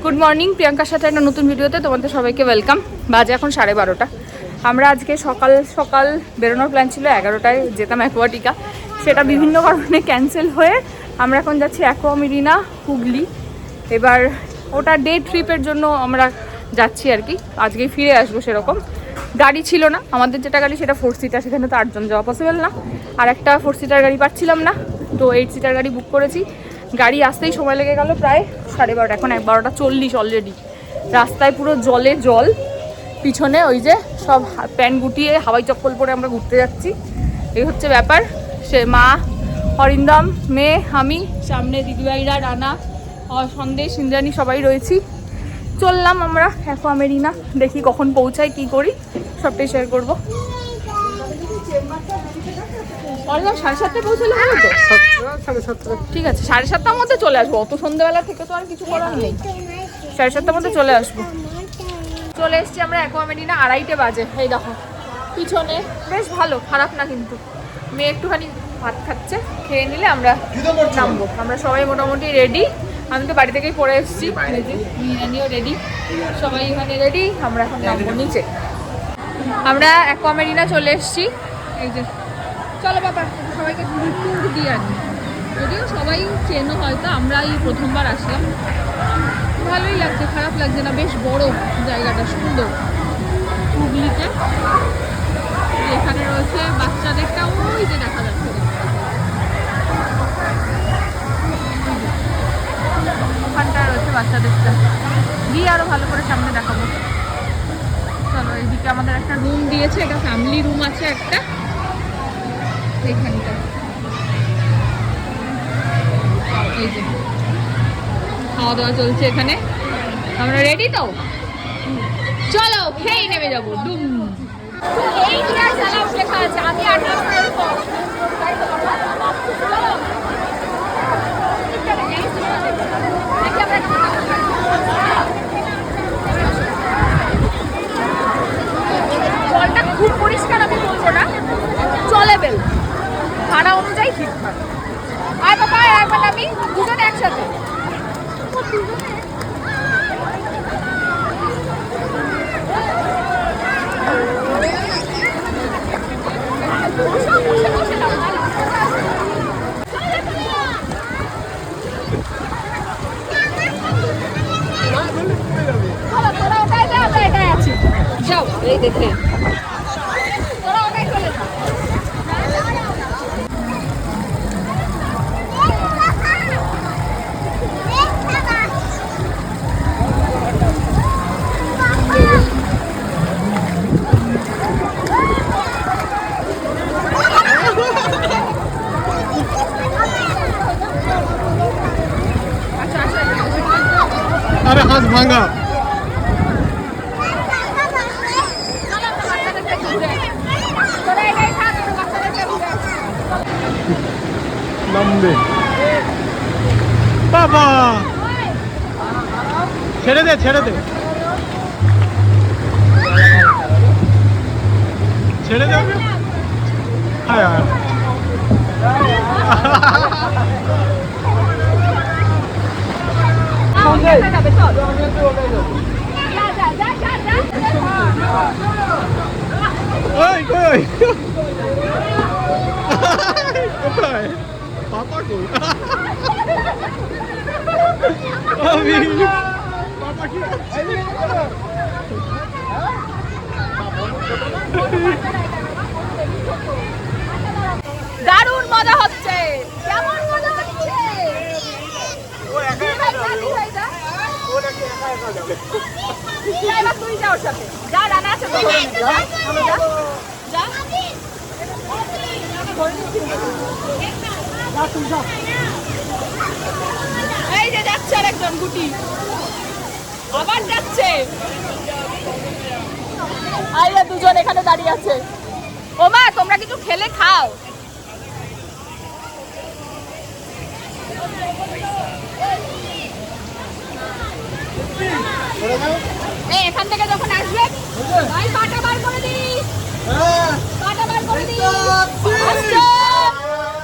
Good morning, প্রিয়াঙ্কার সাথে একটা নতুন ভিডিওতে তোমাদের সবাইকে ওয়েলকাম। বাজে এখন 12:30। আমরা আজকে সকাল সকাল বেরোনোর প্ল্যান ছিল, 11টায় যেতাম অ্যাকোয়াটিকা, সেটা বিভিন্ন কারণে ক্যান্সেল হয়ে আমরা এখন যাচ্ছি অ্যাকোয়া মেরিনা হুগলি। এবার ওটা ডে ট্রিপের জন্য আমরা যাচ্ছি আর কি, আজকেই ফিরে আসবো। সেরকম গাড়ি ছিল না আমাদের, যেটা গাড়ি সেটা 4 সিটার, সেখানে তো 8 জন যাওয়া পসিবল না। আর একটা 4 সিটার গাড়ি পাচ্ছিলাম না, তো 8 সিটার গাড়ি বুক করেছি। গাড়ি আসতেই সময় লেগে গেল প্রায় 12:30, এখন 12:40 অলরেডি। রাস্তায় পুরো জলে জল, পিছনে ওই যে সব প্যান্ট গুটিয়ে হাওয়াই চপ্পল পরে আমরা ঘুরতে যাচ্ছি, এই হচ্ছে ব্যাপার। সে মা, অরিন্দম, মেয়ে, আমি, সামনে দিদিভাইরা, রানা, সন্দেশ, ইন্দ্রাণী সবাই রয়েছি। চললাম আমরা অ্যাকোয়া মেরিনা, দেখি কখন পৌঁছাই, কি করি সবটাই শেয়ার করবো। অরিন্দম 7:30টায় পৌঁছালে হবে তো? ঠিক আছে, 7:30টার মধ্যে চলে আসবো। অত সন্ধ্যেবেলা থেকে তো আর কিছু করার নেই, 7:30টার মধ্যে চলে আসবো। চলে এসছি আমরা অ্যাকোয়া মেরিনা, 2:30 বাজে। এই দেখো পিছনে, বেশ ভালো, খারাপ না কিন্তু। মেয়ে একটুখানি ভাত খাচ্ছে, খেয়ে নিলে আমরা নামবো। আমরা সবাই মোটামুটি রেডি, আমি তো বাড়ি থেকেই পরে এসেছি, মিরানিও রেডি, সবাই এখানে রেডি। আমরা এখন নামবো নিচে। আমরা অ্যাকোয়া মেরিনা চলে এসেছি, এই যে। চলো বাবা, সবাইকে ট্যুর দিয়ে আনি। যদিও সবাই চেনো হয়তো, আমরা এই প্রথমবার আসলাম। ভালোই লাগছে, খারাপ লাগছে না, বেশ বড় জায়গাটা, সুন্দর। হুগলিতে এখানে রয়েছে বাচ্চাদেরটা, ওই যে দেখা যাচ্ছে, ওখানটা রয়েছে বাচ্চাদেরটা। দিয়ে আরো ভালো করে সামনে দেখাবো। চলো, এইদিকে আমাদের একটা রুম দিয়েছে, এটা ফ্যামিলি রুম আছে একটা এইখানটা। এই যে খাওয়া দাওয়া চলছে এখানে, আমরা রেডি তো, চলো খেয়ে নেমে যাবো। ডুম লেখা আছে, আমি 8 বছরের পর। জলটা খুব পরিষ্কার আমি বলবো না, চলে বেল, ভাড়া অনুযায়ী ঠিকঠাক। আর বাবা একবার আমি দুজনে একসাথে। তোরা ওটাই যা, আমরা এটাই আছি, যাও এই দেখে তোরা ওটাই চলে যা। अरे हाथ भांगा। लंबे बाबा, छेड़े दे छेड़े दे छेड़े दे। हाँ यार ওই কই কোথায় পাপা কই? আমি পাপা কি করছে? দারুণ মজা হচ্ছে, কেমন মজা হচ্ছে। তুই যা ওর সাথে, যা, রানা আছে তো, যা। এই যে যাচ্ছে আরেকজন গুটি, আবার যাচ্ছে। আইরা দুজন এখানে দাঁড়িয়ে আছে। ও মা, তোমরা কিছু খেলে খাও। এখান থেকে যখন আসবে ভাই পাটা বার করে দিস, পাটা বার করে দিস,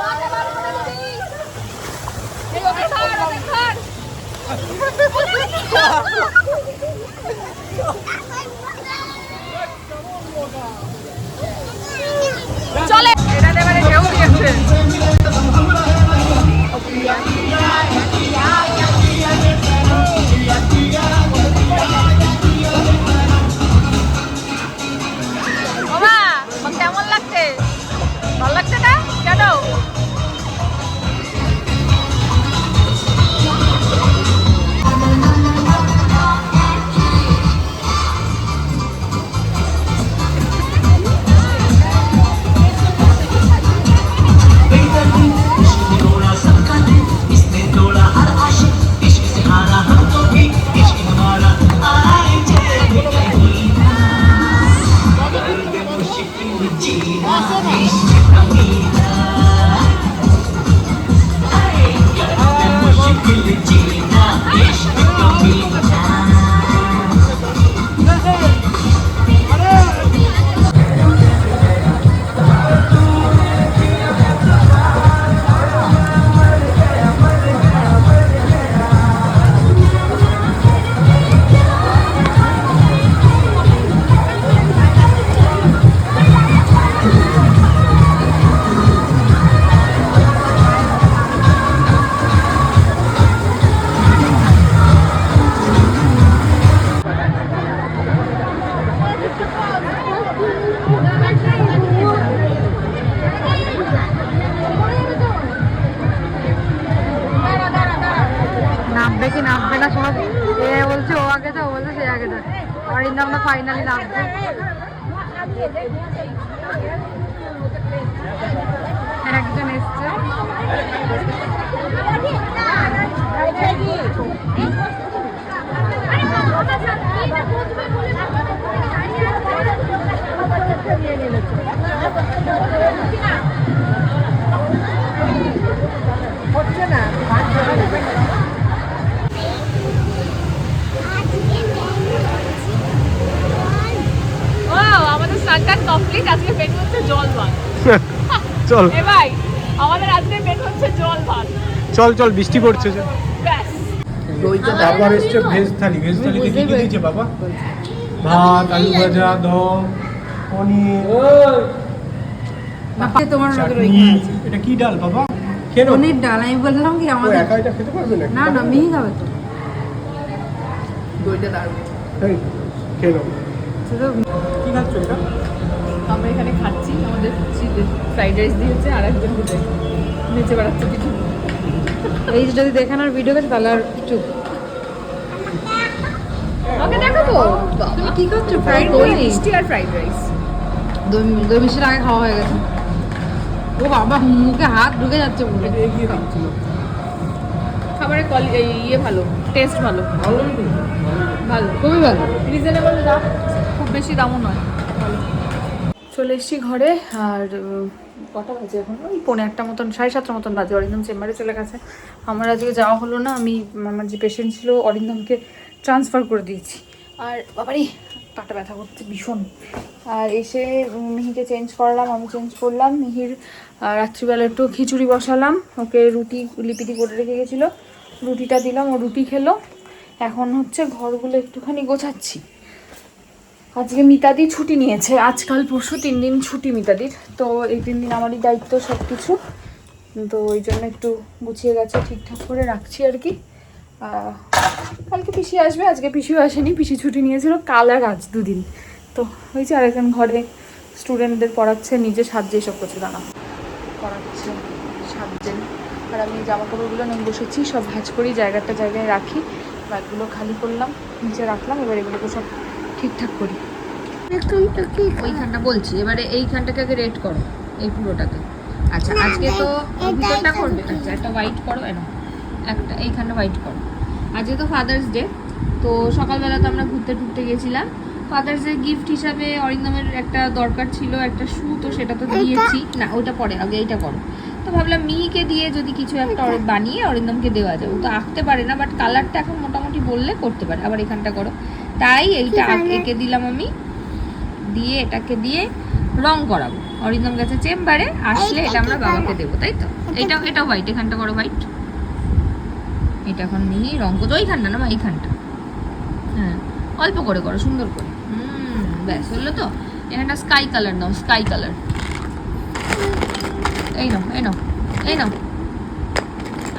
পাটা বার করে দিস। এই ওকে ধর, ওকে ধর। আগে যাও বলছে সে আগে যাও অরিন্দমটা ফাইনালি নামছে একজন এসছে হচ্ছে না আমাদের স্নান কমপ্লিট আজকে মেনু হচ্ছে জল ভাত চল এ ভাই আমাদের আজকে মেনু হচ্ছে জল ভাত চল চল বৃষ্টি পড়ছে চল। ব্যাস তারপর এসছে ভেজ থালিতে কি কি দিয়েছে বাবা? ভাত, আলু ভাজা, দম, পনির, তোমার চাটনি। এটা কি ডাল বাবা? কেন পনির ডাল আমি বললাম কি ও আমাদের একা এটা খেতে পারবে না? না না মিহি খাবে তো দইটা দারুণ তাই খেলো। শুধু কি খাচ্ছ এটা? আমরা এখানে খাচ্ছি আমাদের ফ্রাইড রাইস দিয়েছে আর একজন নিচে বেড়াচ্ছে কিছু এই যে যদি দেখানোর ভিডিও আছে তাহলে আর চুপ ওকে দেখাবো তুমি কি করছো ফ্রাইড দই রাইস মিষ্টি আর ফ্রাইড রাইস দই মিষ্টির আগে খাওয়া হয়ে গেছে ও বাবা মুখে হাত ঢুকে যাচ্ছে পুরো এটা এগিয়ে খাচ্ছিল। খাবারের ইয়ে ভালো টেস্ট ভালো ভালো খুবই ভালো রিজনেবল দাম খুব বেশি দামও নয় চলে এসেছি ঘরে আর কটা বাজে এখন ওই 1:30 মতন 7:30 মতন বাজে অরিন্দম চেম্বারে চলে গেছে আমার আজকে যাওয়া হলো না আমি আমার যে পেশেন্ট ছিল অরিন্দমকে ট্রান্সফার করে দিয়েছি আর বাবারই পাটা ব্যথা করছে ভীষণ আর এসে মিহিকে চেঞ্জ করালাম আমি চেঞ্জ করলাম মিহির রাত্রিবেলা একটু খিচুড়ি বসালাম ওকে রুটি লিপিটি করে রেখে গেছিলো রুটিটা দিলাম ও রুটি খেলো এখন হচ্ছে ঘরগুলো একটুখানি গোছাচ্ছি আজকে মিতাদি ছুটি নিয়েছে আজকাল পরশু 3 দিন ছুটি মিতাদির তো এই 3 দিন আমারই দায়িত্ব সব কিছু তো ওই জন্য একটু গুছিয়ে গেছে ঠিকঠাক করে রাখছি আর কি কালকে পিসি আসবে আজকে পিসিও আসেনি পিসি ছুটি নিয়েছিল কাল আর আজ 2 দিন তো হয়েছে আরেকজন ঘরে স্টুডেন্টদের পড়াচ্ছে নিজে সাজছে এসব করছে দাঁড়া পড়াচ্ছে সাজছেন আর আমি জামা কাপড়গুলো নিয়ে বসেছি সব ভাঁজ করি জায়গাটা জায়গায় রাখি ব্যাগগুলো খালি করলাম নিচে রাখলাম এবার এগুলোকে সব ঠিকঠাক করি ওইখানটা বলছি এবারে এইখানটাকে আগে রেড করো এই পুরোটাকে আচ্ছা আজকে তো ভিতরটা করবে আচ্ছা একটা হোয়াইট করো এরকম একটা এইখানটা হোয়াইট করো আজকে তো ফাদার্স ডে তো সকালবেলা তো আমরা ঘুরতে টুরতে গেছিলাম ফাদার্স ডে গিফট হিসাবে অরিন্দমের একটা দরকার ছিল একটা শু তো সেটা তো দিয়েছি না ওইটা পরে আগে এইটা করো তো ভাবলাম মিহিকে দিয়ে যদি কিছু একটা বানিয়ে অরিন্দমকে দেওয়া যায় ও তো আঁকতে পারে না বাট কালারটা এখন মোটামুটি বললে করতে পারে আবার এখানটা করো তাই এইটা এঁকে দিলাম আমি দিয়ে এটাকে দিয়ে রং করাবো অরিন্দম গেছে চেম্বারে আসলে এটা আমরা বাবাকে দেবো তাই তো এটা হোয়াইট এখানটা করো হোয়াইট এটা এখন মিহি রং করতো ওইখানটা না এইখানটা হ্যাঁ অল্প করে করো সুন্দর করে ব্যাস হলো তো এখানটা স্কাই কালার নাও স্কাই কালার এই নাও এই নাও এই নাও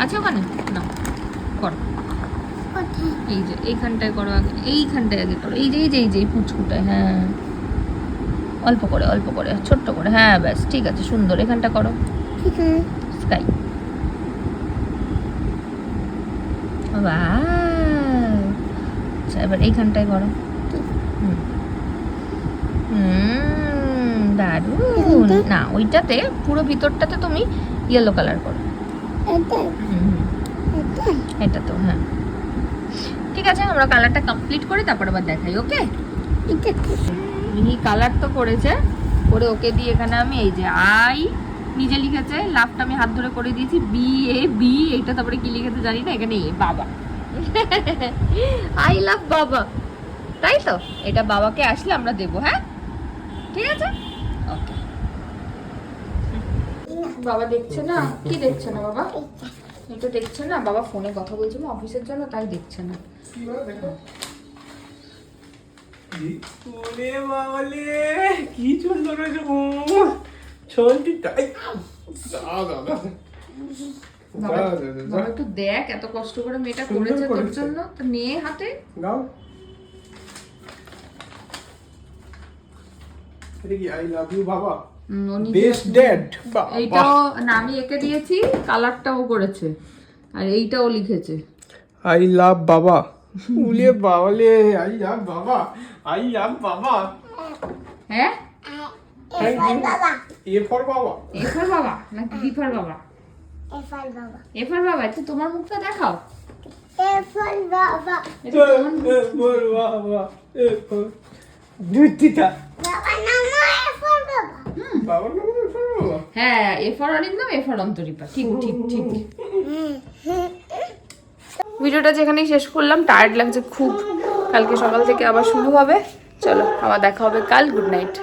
আছে ওখানে নাও করো এই যে এইখানটায় করো আগে এইখানটায় আগে করো এই যে এই পুচকুটায় হ্যাঁ অল্প করে ছোট্ট করে হ্যাঁ ব্যাস ঠিক আছে সুন্দর এখানটা করো স্কাই আচ্ছা এবার এইখানটায় করো দারুন না ওইটাতে পুরো ভিতরটাতে তুমি ইয়েলো কালার করো এটা তো হ্যাঁ ঠিক আছে আমরা কালারটা কমপ্লিট করি তারপর আবার দেখাই ওকে মিহি কালার তো করেছে করে ওকে দিয়ে এখানে আমি এই যে আই নিজে লিখেছে লাভটা আমি হাত ধরে করে দিয়েছি বি এইটা তারপরে কি লিখেছে জানি না এখানে এ বাবা আই লাভ বাবা তাই তো এটা বাবাকে আসলে আমরা দেবো হ্যাঁ ঠিক আছে ওকে বাবা দেখছে না কি দেখছে না বাবা এটা দেখছে না বাবা ফোনে কথা বলছিল অফিসের জন্য তাই দেখছে না ওরে বাবালে কি সুন্দর হয়েছে ছলটি তাই বাবা একটু দেখ এত কষ্ট করে মেয়েটা করেছে তোর জন্য তো নিয়ে হাতে দাও এটা কি আই লাভ ইউ বাবা বেস্ট ড্যাড এইটাও না আমি একে দিয়েছি কালারটাও করেছে আর এইটাও লিখেছে আই লাভ বাবা উলে বাবলে আই যা বাবা আই যা বাবা হ্যাঁ থ্যাংক ইউ এ ফর বাবা এ ফর বাবা নাকি বি ফর বাবা? এ ফর বাবা, তো তোমার মুখটা দেখাও। এটা তোমার মুখ। এ ফর বাবা এ ফর দুটিটা বাবার নাম এ ফর বাবা। হ্যাঁ, A for Arindam, A for Antaripa. ঠিক ঠিক ঠিক। ভিডিওটা যেখানেই শেষ করলাম, টায়ার্ড লাগছে খুব, কালকে সকাল থেকে আবার শুরু হবে। চলো, আবার দেখা হবে কাল। Good night.